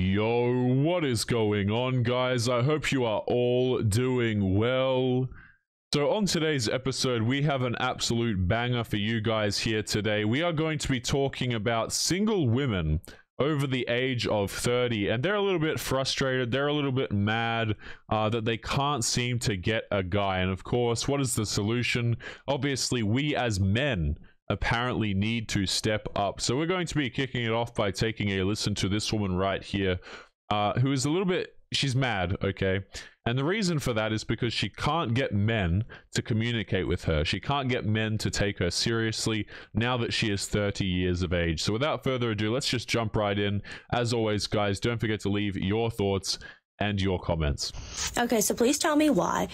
Yo, what is going on, guys? I hope you are all doing well. So on today's episode, we have an absolute banger for you guys here today. We are going to be talking about single women over the age of 30, and they're a little bit frustrated, they're a little bit mad that they can't seem to get a guy. And of course, what is the solution? Obviously, we as men apparently need to step up. So we're going to be kicking it off by taking a listen to this woman right here, who is a little bit, she's mad, okay? And the reason for that is because she can't get men to communicate with her. She can't get men to take her seriously now that she is 30 years of age. So without further ado, let's just jump right in. As always, guys, don't forget to leave your thoughts and your comments. Okay, so please tell me why,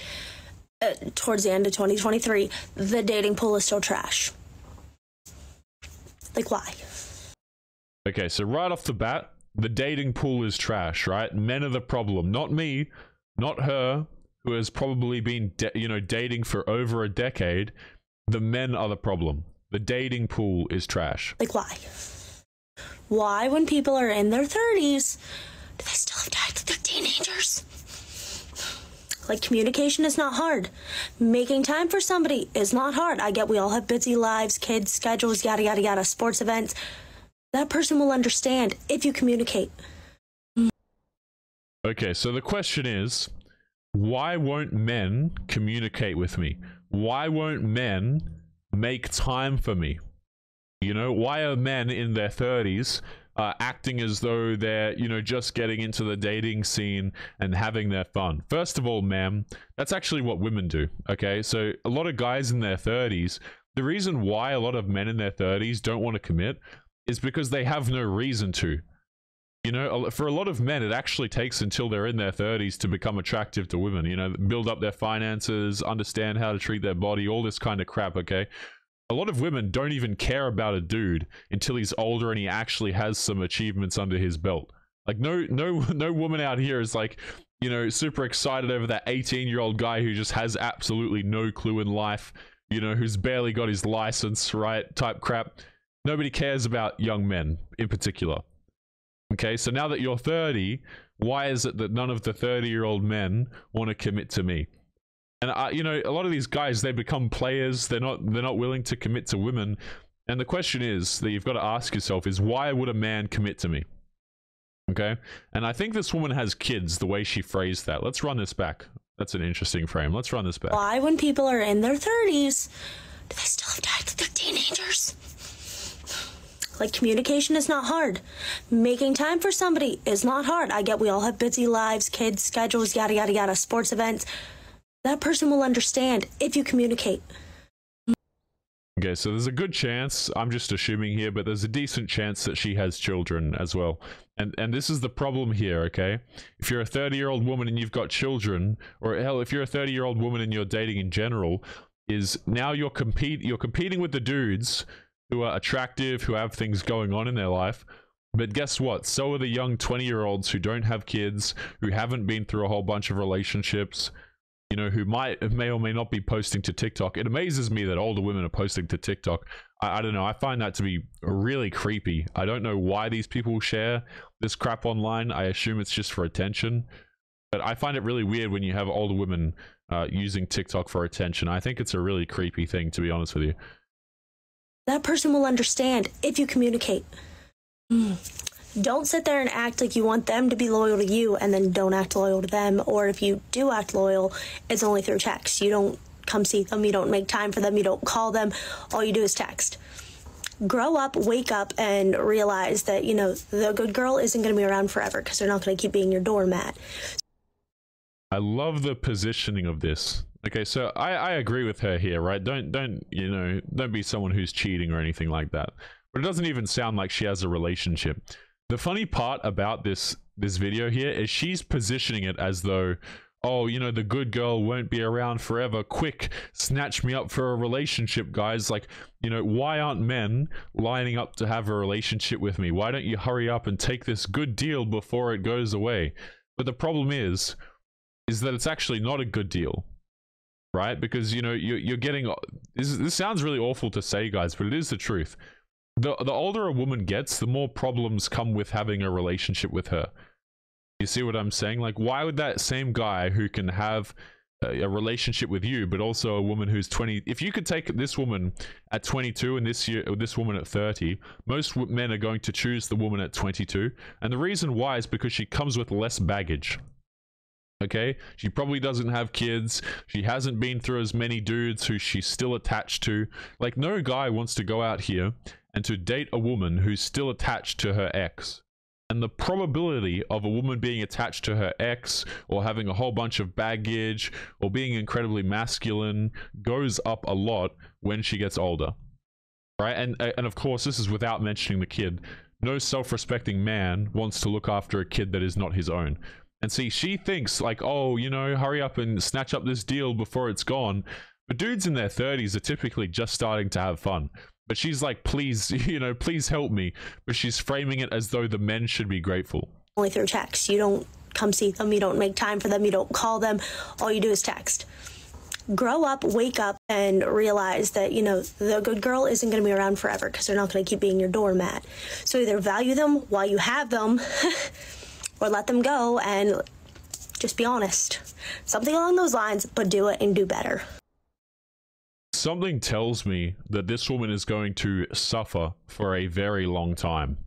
towards the end of 2023, the dating pool is still trash. Like, why? Okay, so right off the bat, the dating pool is trash, right? Men are the problem, not me, not her, who has probably been, dating for over a decade. The men are the problem. The dating pool is trash. Like, why? Why, when people are in their 30s, do they still have to act like they're teenagers? Like, communication is not hard. Making time for somebody is not hard. I get we all have busy lives, kids, schedules, yada, yada, yada, sports events. That person will understand if you communicate. Okay, so the question is, why won't men communicate with me? Why won't men make time for me? You know, why are men in their 30s acting as though they're, just getting into the dating scene and having their fun? First of all, ma'am, that's actually what women do, okay? So a lot of guys in their 30s, the reason why a lot of men in their 30s don't want to commit is because they have no reason to. You know, for a lot of men, it actually takes until they're in their 30s to become attractive to women, build up their finances, understand how to treat their body, all this kind of crap, okay? A lot of women don't even care about a dude until he's older and he actually has some achievements under his belt. Like, no woman out here is like, super excited over that 18-year-old guy who just has absolutely no clue in life, who's barely got his license, right? Type crap. Nobody cares about young men in particular. Okay, so now that you're 30, why is it that none of the 30-year-old men want to commit to me? And a lot of these guys, they become players. They're not willing to commit to women. And the question is that you've got to ask yourself is, why would a man commit to me? Okay, and I think this woman has kids, the way she phrased that. Let's run this back. That's an interesting frame. Let's run this back. Why, when people are in their 30s, do they still have to act like they're teenagers? Like, communication is not hard. Making time for somebody is not hard. I get we all have busy lives, kids, schedules, yada, yada, yada, sports events. That person will understand if you communicate. Okay, so there's a good chance, I'm just assuming here, but there's a decent chance that she has children as well. And this is the problem here, okay? If you're a 30-year-old woman and you've got children, or hell, if you're a 30-year-old woman and you're dating in general, is now you're competing with the dudes who are attractive, who have things going on in their life. But guess what? So are the young 20-year-olds who don't have kids, who haven't been through a whole bunch of relationships, who may or may not be posting to TikTok. It amazes me that older women are posting to TikTok. I don't know. I find that to be really creepy. I don't know why these people share this crap online. I assume it's just for attention. But I find it really weird when you have older women using TikTok for attention. I think it's a really creepy thing, to be honest with you. That person will understand if you communicate. Don't sit there and act like you want them to be loyal to you and then don't act loyal to them. Or if you do act loyal, it's only through text. You don't come see them. You don't make time for them. You don't call them. All you do is text. Grow up, wake up, and realize that, the good girl isn't going to be around forever because they're not going to keep being your doormat. I love the positioning of this. Okay, so I agree with her here, right? Don't be someone who's cheating or anything like that. But it doesn't even sound like she has a relationship. The funny part about this video here is she's positioning it as though, oh, the good girl won't be around forever. Quick, snatch me up for a relationship, guys. Like, why aren't men lining up to have a relationship with me? Why don't you hurry up and take this good deal before it goes away? But the problem is that it's actually not a good deal. Right? Because, you're getting... This sounds really awful to say, guys, but it is the truth. The older a woman gets, the more problems come with having a relationship with her. You see what I'm saying? Like, why would that same guy who can have a relationship with you, but also a woman who's 20, if you could take this woman at 22 and this woman at 30, most men are going to choose the woman at 22. And the reason why is because she comes with less baggage. Okay, she probably doesn't have kids. She hasn't been through as many dudes who she's still attached to. Like, no guy wants to go out here and to date a woman who's still attached to her ex. And the probability of a woman being attached to her ex, or having a whole bunch of baggage, or being incredibly masculine goes up a lot when she gets older. Right? And of course, this is without mentioning the kid. No self-respecting man wants to look after a kid that is not his own. And see, she thinks like, oh, you know, hurry up and snatch up this deal before it's gone. But dudes in their 30s are typically just starting to have fun. But she's like, please, you know, please help me. But she's framing it as though the men should be grateful. Only through text. You don't come see them. You don't make time for them. You don't call them. All you do is text. Grow up, wake up, and realize that, you know, the good girl isn't going to be around forever because they're not going to keep being your doormat. So either value them while you have them or let them go and just be honest. Something along those lines, but do it and do better. Something tells me that this woman is going to suffer for a very long time.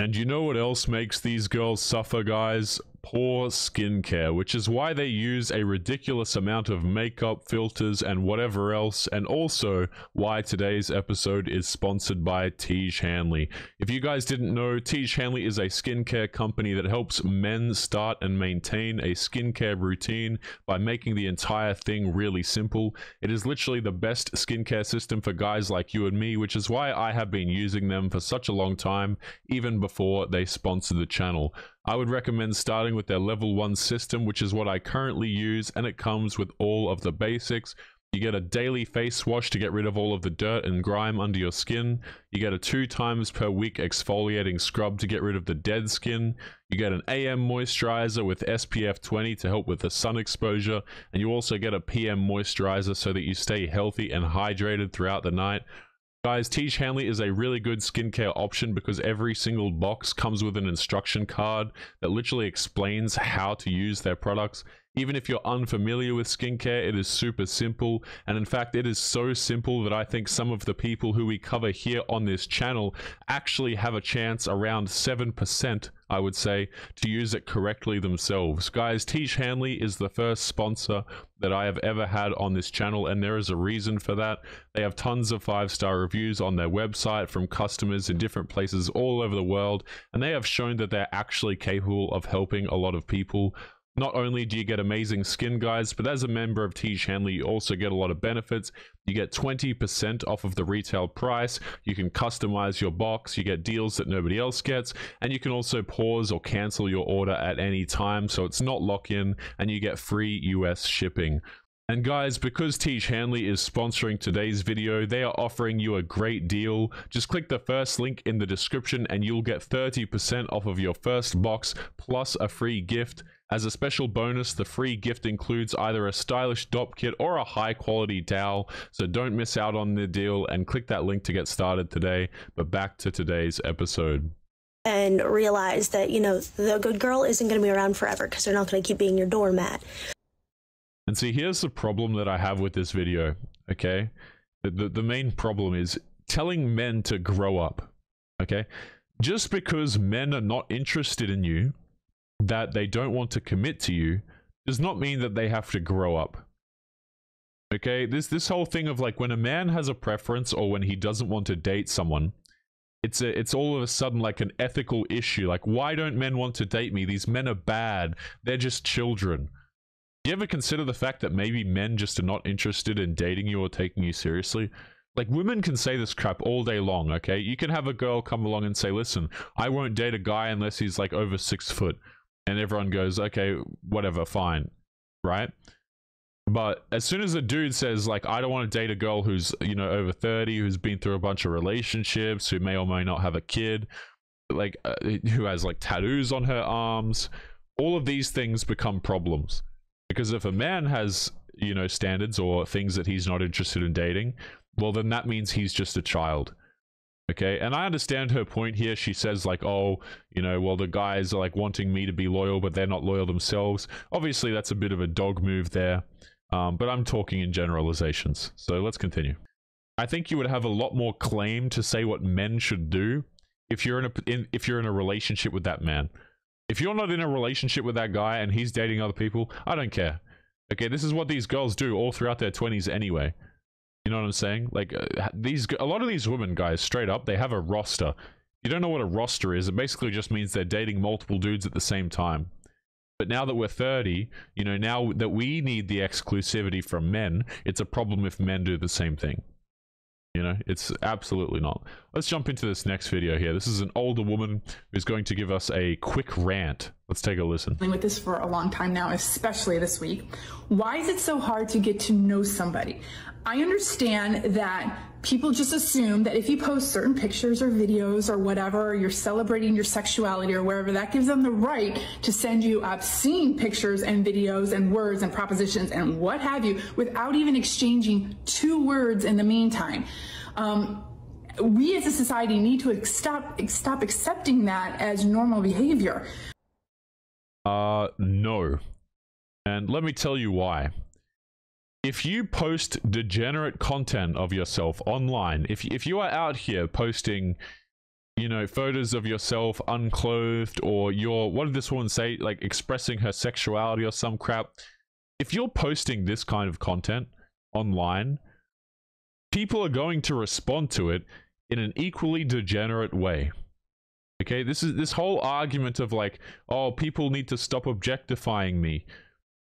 And you know what else makes these girls suffer, guys? Poor skincare, which is why they use a ridiculous amount of makeup, filters, and whatever else, and also why today's episode is sponsored by Tiege Hanley. If you guys didn't know, Tiege Hanley is a skincare company that helps men start and maintain a skincare routine by making the entire thing really simple. It is literally the best skincare system for guys like you and me, which is why I have been using them for such a long time, even before they sponsored the channel. I would recommend starting with their level 1 system, which is what I currently use, and it comes with all of the basics. You get a daily face wash to get rid of all of the dirt and grime under your skin. You get a 2 times per week exfoliating scrub to get rid of the dead skin. You get an AM moisturizer with SPF 20 to help with the sun exposure. And you also get a PM moisturizer so that you stay healthy and hydrated throughout the night. Guys, Tiege Hanley is a really good skincare option because every single box comes with an instruction card that literally explains how to use their products. Even if you're unfamiliar with skincare, it is super simple. And in fact, it is so simple that I think some of the people who we cover here on this channel actually have a chance, around 7%, I would say, to use it correctly themselves. Guys, Tiege Hanley is the first sponsor that I have ever had on this channel, and there is a reason for that. They have tons of 5-star reviews on their website from customers in different places all over the world, and they have shown that they're actually capable of helping a lot of people. Not only do you get amazing skin, guys, but as a member of Tiege Hanley, you also get a lot of benefits. You get 20% off of the retail price. You can customize your box. You get deals that nobody else gets. And you can also pause or cancel your order at any time, so it's not lock-in, and you get free US shipping. And guys, because Tiege Hanley is sponsoring today's video, they are offering you a great deal. Just click the first link in the description and you'll get 30% off of your first box plus a free gift. As a special bonus, the free gift includes either a stylish dop kit or a high quality towel, so don't miss out on the deal and click that link to get started today. But back to today's episode. And realize that, you know, the good girl isn't going to be around forever because they're not going to keep being your doormat. And see, here's the problem that I have with this video, okay? The main problem is telling men to grow up, okay? Just because men are not interested in you, that they don't want to commit to you, does not mean that they have to grow up. Okay, this whole thing of like when a man has a preference or when he doesn't want to date someone, it's all of a sudden like an ethical issue. Like, why don't men want to date me? These men are bad. They're just children. Do you ever consider the fact that maybe men just are not interested in dating you or taking you seriously? Like, women can say this crap all day long, okay? You can have a girl come along and say, listen, I won't date a guy unless he's like over 6 foot. And everyone goes, okay, whatever, fine, right? But as soon as a dude says, like, I don't want to date a girl who's, you know, over 30, who's been through a bunch of relationships, who may or may not have a kid, like, who has, like, tattoos on her arms, all of these things become problems. Because if a man has, you know, standards or things that he's not interested in dating, well, then that means he's just a child. Okay, and I understand her point here. She says like, oh, you know, well, the guys are like wanting me to be loyal, but they're not loyal themselves. Obviously, that's a bit of a dog move there, but I'm talking in generalizations. So let's continue. I think you would have a lot more claim to say what men should do if you're in a relationship with that man. If you're not in a relationship with that guy and he's dating other people, I don't care. Okay, this is what these girls do all throughout their 20s anyway. You know what I'm saying? Like, a lot of these women, guys, straight up, they have a roster. You don't know what a roster is. It basically just means they're dating multiple dudes at the same time. But now that we're 30, you know, now that we need the exclusivity from men, it's a problem if men do the same thing. You know, it's absolutely not. Let's jump into this next video here. This is an older woman who's going to give us a quick rant. Let's take a listen. With this for a long time now, especially this week. Why is it so hard to get to know somebody? I understand that people just assume that if you post certain pictures or videos or whatever, or you're celebrating your sexuality or wherever, that gives them the right to send you obscene pictures and videos and words and propositions and what have you without even exchanging 2 words in the meantime. We as a society need to stop accepting that as normal behavior. No. And let me tell you why. If you post degenerate content of yourself online, if you are out here posting, you know, photos of yourself unclothed, or you're, what did this woman say, like expressing her sexuality or some crap, if you're posting this kind of content online, people are going to respond to it in an equally degenerate way. Okay, this whole argument of like, oh, people need to stop objectifying me.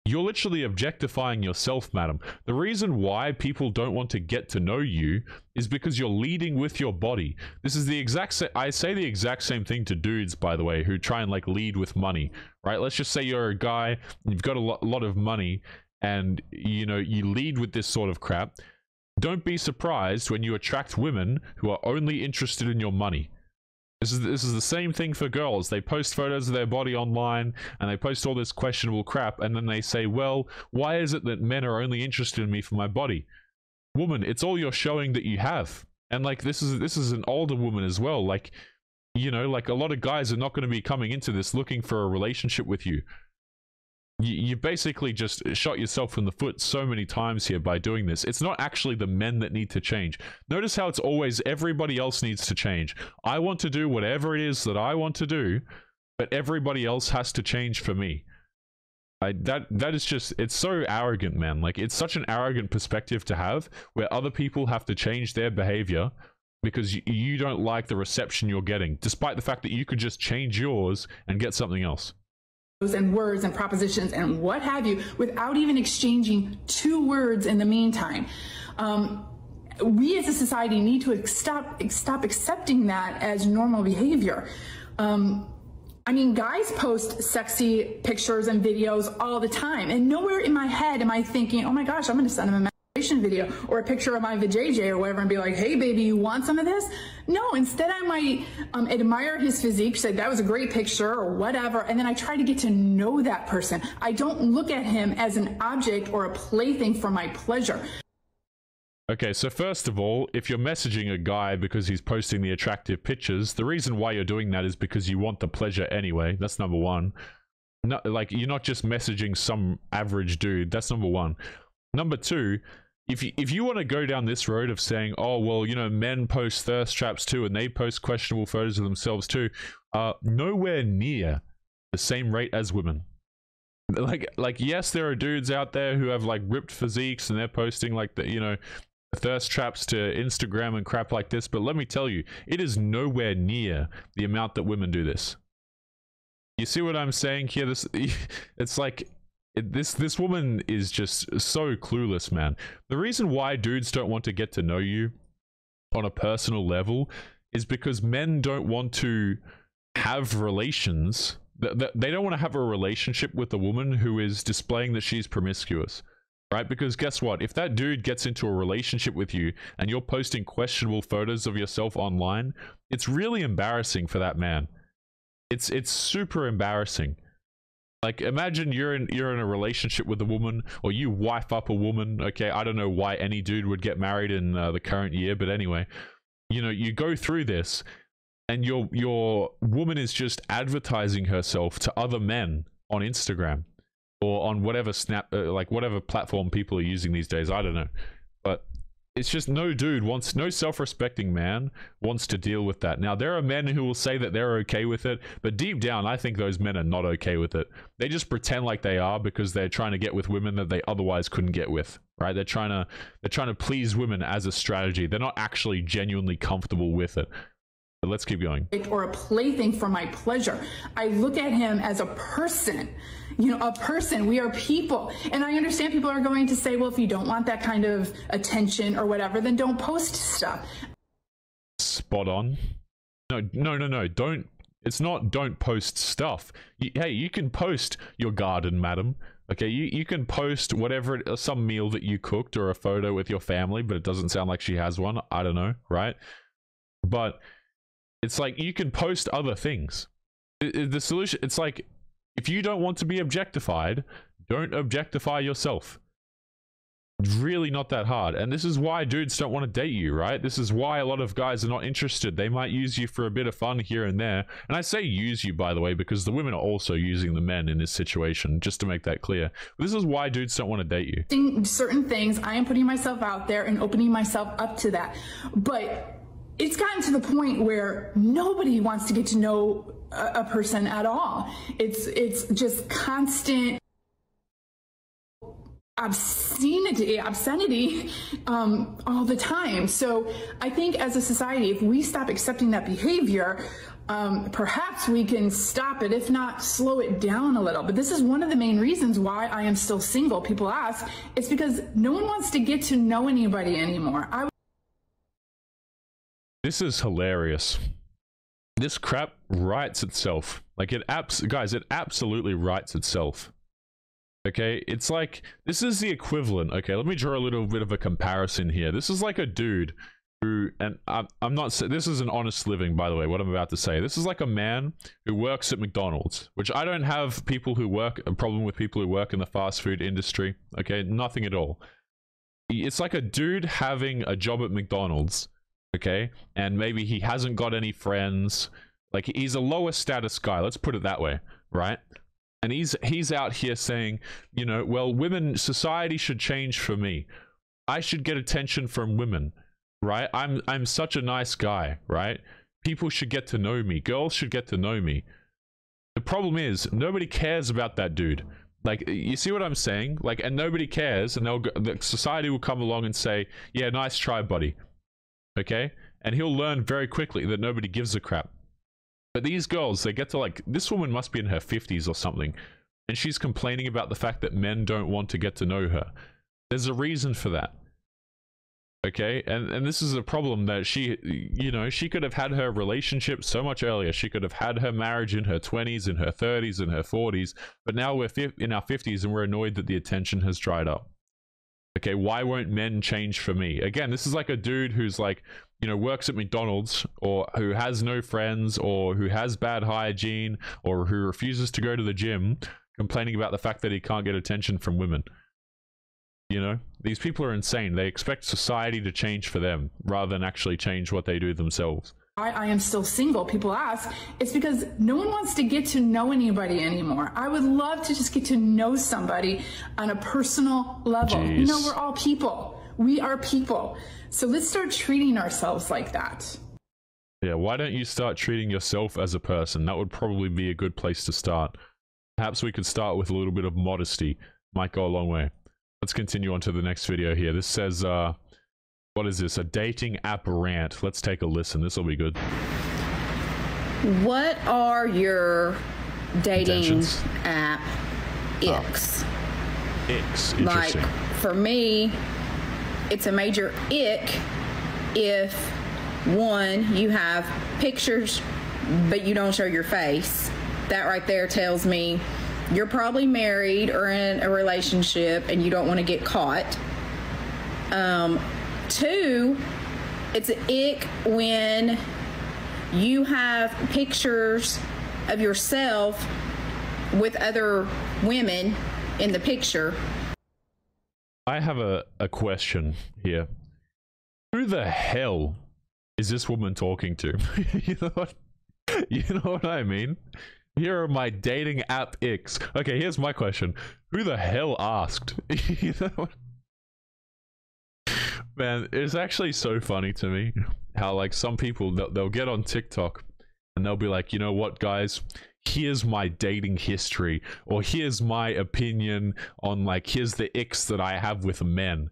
You're literally objectifying yourself, madam. The reason why people don't want to get to know you is because you're leading with your body. This is the exact I say the exact same thing to dudes, by the way, who try and like lead with money, right? Let's just say you're a guy, you've got a lot of money, and you know, you lead with this sort of crap. Don't be surprised when you attract women who are only interested in your money. This is the same thing for girls. They post photos of their body online, and they post all this questionable crap, and then they say, well, why is it that men are only interested in me for my body? Woman, it's all you're showing that you have. And like, this is an older woman as well. Like, you know, like a lot of guys are not going to be coming into this looking for a relationship with you. You basically just shot yourself in the foot so many times here by doing this. It's not actually the men that need to change. Notice how it's always everybody else needs to change. I want to do whatever it is that I want to do, but everybody else has to change for me. That is just, it's so arrogant, man. Like, it's such an arrogant perspective to have, where other people have to change their behavior because you don't like the reception you're getting, despite the fact that you could just change yours and get something else. And words and propositions and what have you without even exchanging 2 words in the meantime. We as a society need to stop accepting that as normal behavior. I mean, guys post sexy pictures and videos all the time, and nowhere in my head am I thinking, oh my gosh, I'm going to send him a video or a picture of my vajayjay or whatever and be like, hey baby, you want some of this? No, instead I might admire his physique, say that was a great picture or whatever, and then I try to get to know that person. I don't look at him as an object or a plaything for my pleasure. Okay, so first of all, if you're messaging a guy because he's posting the attractive pictures, the reason why you're doing that is because you want the pleasure anyway. That's number one. No, like, you're not just messaging some average dude. That's number one. Number two, if you want to go down this road of saying, oh, well, you know, men post thirst traps too, and they post questionable photos of themselves too, nowhere near the same rate as women. Like, yes, there are dudes out there who have like ripped physiques and they're posting like the, you know, thirst traps to Instagram and crap like this, but let me tell you, it is nowhere near the amount that women do this. You see what I'm saying here? It's like, this woman is just so clueless, man. The reason why dudes don't want to get to know you on a personal level is because men don't want to have relations. They don't want to have a relationship with a woman who is displaying that she's promiscuous, right? Because guess what? If that dude gets into a relationship with you and you're posting questionable photos of yourself online, it's really embarrassing for that man. It's super embarrassing. Like, imagine you're in a relationship with a woman, or you wife up a woman. Okay, I don't know why any dude would get married in the current year, but anyway, you know, you go through this and your woman is just advertising herself to other men on Instagram or on whatever like whatever platform people are using these days. I don't know, but it's just no self-respecting man wants to deal with that. Now, there are men who will say that they're okay with it, but deep down, I think those men are not okay with it. They just pretend like they are because they're trying to get with women that they otherwise couldn't get with, right? They're trying to please women as a strategy. They're not actually genuinely comfortable with it. But let's keep going. Or a plaything for my pleasure. I look at him as a person, you know, a person. We are people. And I understand people are going to say, well, if you don't want that kind of attention or whatever, then don't post stuff. Spot on. No. Don't. It's not don't post stuff. Hey, you can post your garden, madam. Okay, you can post whatever, some meal that you cooked or a photo with your family, but it doesn't sound like she has one. I don't know, right? But it's like you can post other things. The solution, it's like, if you don't want to be objectified, don't objectify yourself. It's really not that hard. And this is why dudes don't want to date you, right? This is why a lot of guys are not interested. They might use you for a bit of fun here and there. And I say use you, by the way, because the women are also using the men in this situation, just to make that clear. But this is why dudes don't want to date you. Certain things, I am putting myself out there and opening myself up to that. But it's gotten to the point where nobody wants to get to know a person at all. It's just constant obscenity all the time. So I think as a society, if we stop accepting that behavior, perhaps we can stop it, if not slow it down a little. But this is one of the main reasons why I am still single. People ask, it's because no one wants to get to know anybody anymore. This is hilarious. This crap writes itself. Like, guys, it absolutely writes itself. Okay, it's like, this is the equivalent. Okay, let me draw a little bit of a comparison here. This is like a dude who, and I'm not, this is an honest living, by the way, what I'm about to say. This is like a man who works at McDonald's, which I don't have a problem with people who work in the fast food industry. Okay, nothing at all. It's like a dude having a job at McDonald's. Okay, and maybe he hasn't got any friends. Like, he's a lower status guy, let's put it that way, right? And he's out here saying, you know, well, society should change for me. I should get attention from women, right? I'm such a nice guy, right? People should get to know me. Girls should get to know me. The problem is, nobody cares about that dude. Like, you see what I'm saying? Like, and nobody cares, and the society will come along and say, yeah, nice try, buddy. Okay, and he'll learn very quickly that nobody gives a crap. But these girls, they get to, like, this woman must be in her 50s or something, and she's complaining about the fact that men don't want to get to know her. There's a reason for that. Okay, and this is a problem that she, you know, she could have had her relationship so much earlier. She could have had her marriage in her 20s, in her 30s, in her 40s, but now we're in our 50s and we're annoyed that the attention has dried up. Okay, why won't men change for me? Again, this is like a dude who's like, you know, works at McDonald's, or who has no friends, or who has bad hygiene, or who refuses to go to the gym, complaining about the fact that he can't get attention from women. You know, these people are insane. They expect society to change for them rather than actually change what they do themselves. I am still single. People ask, it's because no one wants to get to know anybody anymore. I would love to just get to know somebody on a personal level. Jeez. You know, we're all people. We are people. So let's start treating ourselves like that. Yeah, why don't you start treating yourself as a person? That would probably be a good place to start. Perhaps we could start with a little bit of modesty. Might go a long way. Let's continue on to the next video here. This says, what is this? A dating app rant. Let's take a listen. This will be good. What are your dating Intentions? app icks? Icks. Like, Interesting. for me, it's a major ick if, one, you have pictures but you don't show your face. That right there tells me you're probably married or in a relationship and you don't want to get caught. Two, it's an ick when you have pictures of yourself with other women in the picture. I have a question here. Who the hell is this woman talking to? You know what? You know what I mean? Here are my dating app icks. Okay, here's my question. Who the hell asked? You know what? Man, it's actually so funny to me how, like, some people, they'll get on TikTok and they'll be like, you know what, guys? Here's my dating history, or here's my opinion on, like, here's the icks that I have with men.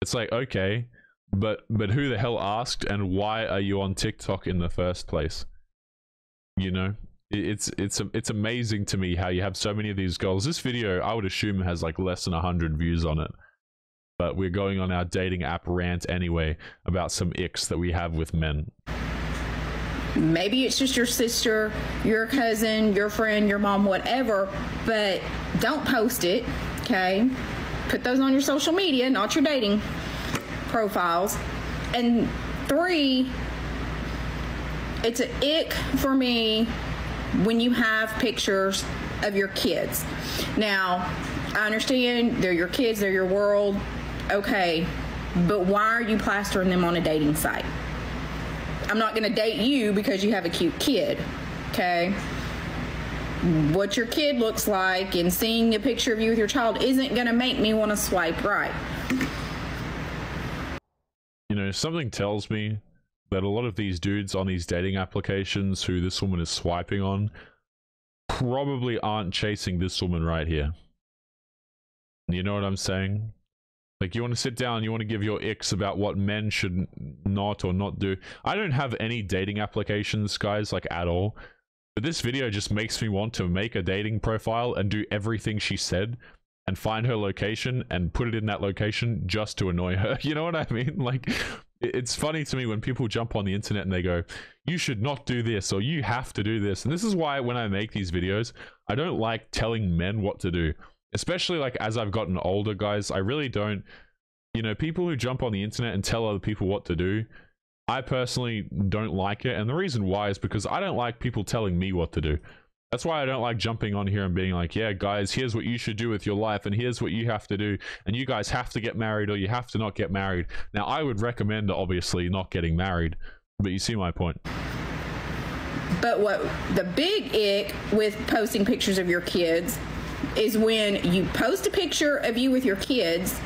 It's like, okay, but who the hell asked, and why are you on TikTok in the first place? You know, it's amazing to me how you have so many of these girls. This video, I would assume, has like less than 100 views on it. But we're going on our dating app rant anyway about some icks that we have with men. Maybe it's just your sister, your cousin, your friend, your mom, whatever, but don't post it, okay? Put those on your social media, not your dating profiles. And 3, it's an ick for me when you have pictures of your kids. Now, I understand they're your kids, they're your world, okay, but why are you plastering them on a dating site? I'm not going to date you because you have a cute kid, okay? What your kid looks like and seeing a picture of you with your child isn't going to make me want to swipe right. You know, something tells me that a lot of these dudes on these dating applications who this woman is swiping on probably aren't chasing this woman right here. You know what I'm saying? Like, you want to sit down, you want to give your icks about what men should not or not do. I don't have any dating applications, guys, like, at all. But this video just makes me want to make a dating profile and do everything she said and find her location and put it in that location just to annoy her. You know what I mean? Like, it's funny to me when people jump on the internet and they go, you should not do this, or you have to do this. And this is why when I make these videos, I don't like telling men what to do. Especially, like, as I've gotten older, guys, I really don't, you know, people who jump on the internet and tell other people what to do, I personally don't like it. And the reason why is because I don't like people telling me what to do. That's why I don't like jumping on here and being like, yeah, guys, here's what you should do with your life, and here's what you have to do, and you guys have to get married, or you have to not get married. Now, I would recommend, obviously, not getting married, but you see my point. But what the big ick with posting pictures of your kids is when you post a picture of you with your kids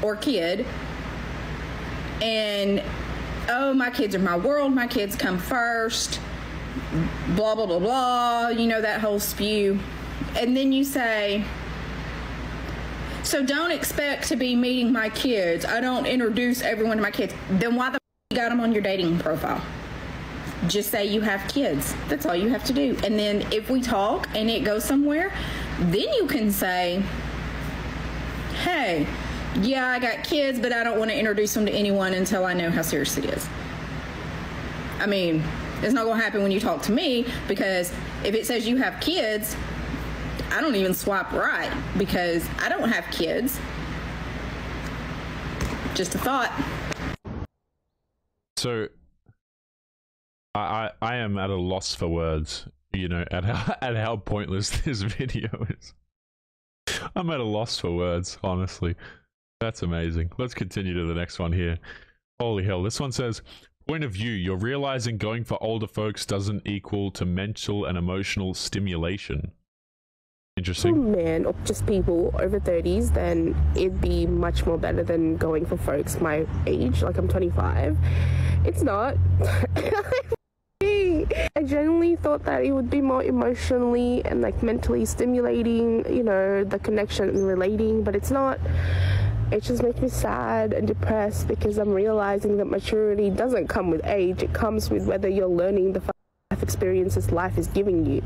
or kid and, oh, my kids are my world, my kids come first, blah, blah, blah, blah, you know, that whole spew. And then you say, so don't expect to be meeting my kids. I don't introduce everyone to my kids. Then why the you got them on your dating profile? Just say you have kids. That's all you have to do. And then if we talk and it goes somewhere, then you can say, hey, yeah, I got kids, but I don't want to introduce them to anyone until I know how serious it is. I mean, it's not going to happen when you talk to me, because if it says you have kids, I don't even swipe right because I don't have kids. Just a thought. So I am at a loss for words, you know, at how pointless this video is. I'm at a loss for words, honestly. That's amazing. Let's continue to the next one here. Holy hell, this one says, point of view, you're realizing going for older folks doesn't equal to mental and emotional stimulation. Interesting. Men or just people over 30s, then it'd be much more better than going for folks my age. Like, I'm 25. It's not. I genuinely thought that it would be more emotionally and like mentally stimulating, you know, the connection and relating, but it's not. It just makes me sad and depressed because I'm realizing that maturity doesn't come with age. It comes with whether you're learning the life experiences life is giving you.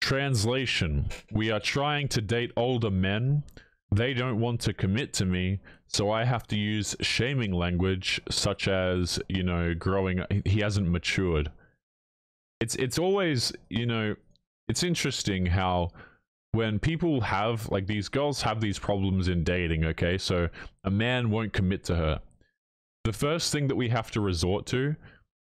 Translation: we are trying to date older men. They don't want to commit to me, so I have to use shaming language such as, you know, growing up, he hasn't matured. It's always, you know, it's interesting how when people have, like, these girls have these problems in dating, okay? So a man won't commit to her. The first thing that we have to resort to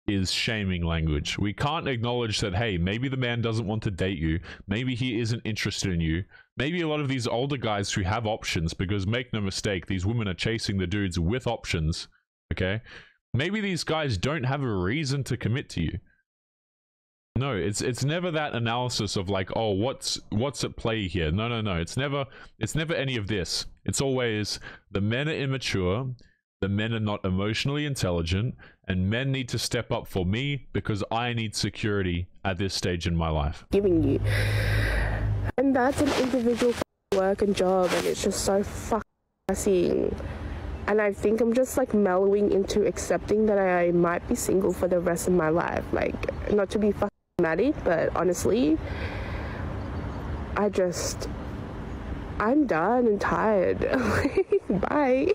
is shaming language. We can't acknowledge that, hey, maybe the man doesn't want to date you. Maybe he isn't interested in you. Maybe a lot of these older guys who have options, because make no mistake, these women are chasing the dudes with options, okay? Maybe these guys don't have a reason to commit to you. No, it's never that analysis of like, oh, what's at play here. No. It's never any of this. It's always the men are immature, the men are not emotionally intelligent, and men need to step up for me because I need security at this stage in my life. Giving you. And that's an individual work and job, and it's just so fucking depressing. And I think I'm just like mellowing into accepting that I might be single for the rest of my life. Like, not to be fucking dramatic, but honestly, I'm done and tired. Bye.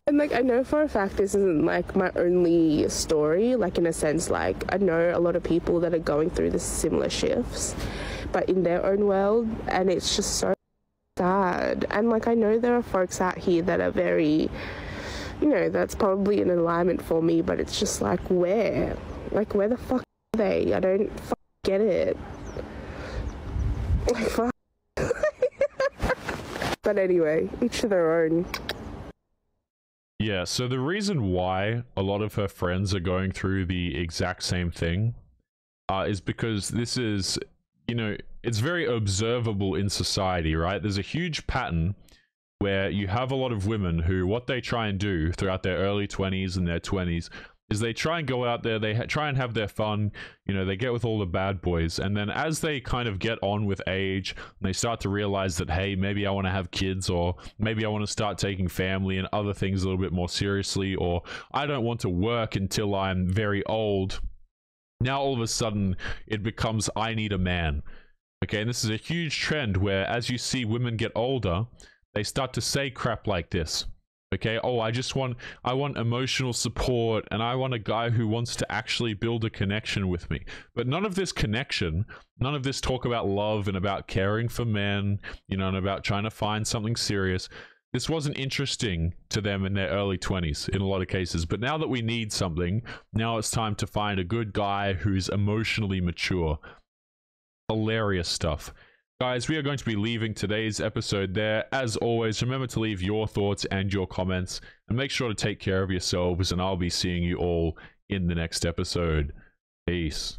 And like, I know for a fact this isn't like my only story, like in a sense, like I know a lot of people that are going through the similar shifts, but in their own world, and it's just so sad. And like, I know there are folks out here that are very, you know, that's probably an alignment for me, but it's just like, where the fuck are they? I don't get it. Like, fuck. But anyway, each to their own. Yeah, so the reason why a lot of her friends are going through the exact same thing is because this is, you know, it's very observable in society, right? There's a huge pattern where you have a lot of women who, what they try and do throughout their early 20s and their 20s is they try and go out there, they try and have their fun, you know, they get with all the bad boys, and then as they kind of get on with age, and they start to realize that, hey, maybe I want to have kids, or maybe I want to start taking family and other things a little bit more seriously, or I don't want to work until I'm very old. Now all of a sudden, it becomes, I need a man. Okay, and this is a huge trend where as you see women get older, they start to say crap like this. Okay, oh, I want emotional support, and I want a guy who wants to actually build a connection with me. But none of this connection, none of this talk about love and about caring for men, you know, and about trying to find something serious, this wasn't interesting to them in their early 20s in a lot of cases. But now that we need something, now it's time to find a good guy who's emotionally mature. Hilarious stuff. Guys, we are going to be leaving today's episode there. As always, remember to leave your thoughts and your comments, and make sure to take care of yourselves, and I'll be seeing you all in the next episode. Peace.